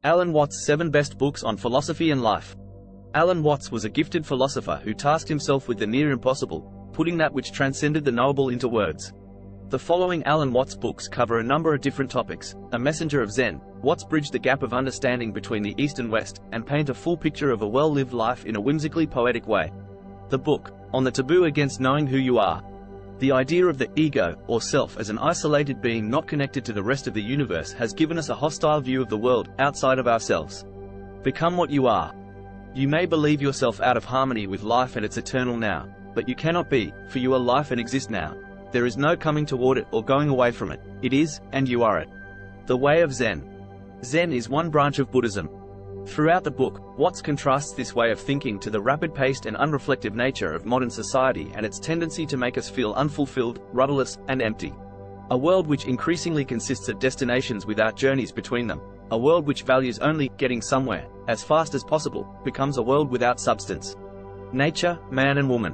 Alan Watts' 7 Best Books on Philosophy and Life. Alan Watts was a gifted philosopher who tasked himself with the near impossible, putting that which transcended the knowable into words. The following Alan Watts books cover a number of different topics. A messenger of Zen, Watts bridged the gap of understanding between the East and West, and paint a full picture of a well-lived life in a whimsically poetic way. The book, On the Taboo Against Knowing Who You Are. The idea of the ego, or self, as an isolated being not connected to the rest of the universe has given us a hostile view of the world, outside of ourselves. Become what you are. You may believe yourself out of harmony with life and its eternal now, but you cannot be, for you are life and exist now. There is no coming toward it or going away from it. It is, and you are it. The Way of Zen. Zen is one branch of Buddhism. Throughout the book, Watts contrasts this way of thinking to the rapid-paced and unreflective nature of modern society and its tendency to make us feel unfulfilled, rudderless, and empty. A world which increasingly consists of destinations without journeys between them, a world which values only getting somewhere, as fast as possible, becomes a world without substance. Nature, man and woman.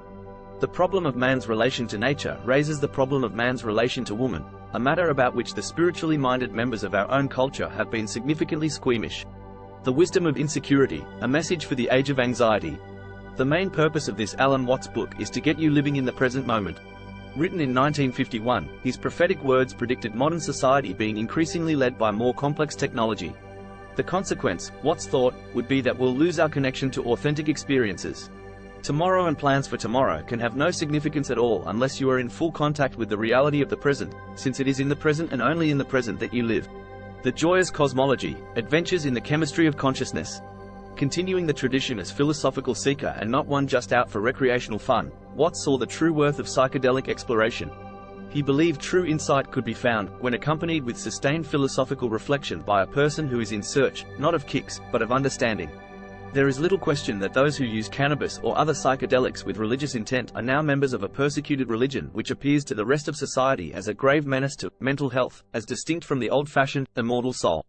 The problem of man's relation to nature raises the problem of man's relation to woman, a matter about which the spiritually minded members of our own culture have been significantly squeamish. The wisdom of insecurity, a message for the age of anxiety. The main purpose of this Alan Watts book is to get you living in the present moment. Written in 1951, his prophetic words predicted modern society being increasingly led by more complex technology. The consequence, Watts thought, would be that we'll lose our connection to authentic experiences. Tomorrow and plans for tomorrow can have no significance at all unless you are in full contact with the reality of the present, since it is in the present and only in the present that you live. The Joyous Cosmology, Adventures in the Chemistry of Consciousness. Continuing the tradition as philosophical seeker and not one just out for recreational fun, Watts saw the true worth of psychedelic exploration. He believed true insight could be found when accompanied with sustained philosophical reflection by a person who is in search, not of kicks, but of understanding. There is little question that those who use cannabis or other psychedelics with religious intent are now members of a persecuted religion which appears to the rest of society as a grave menace to mental health, as distinct from the old-fashioned, immortal soul.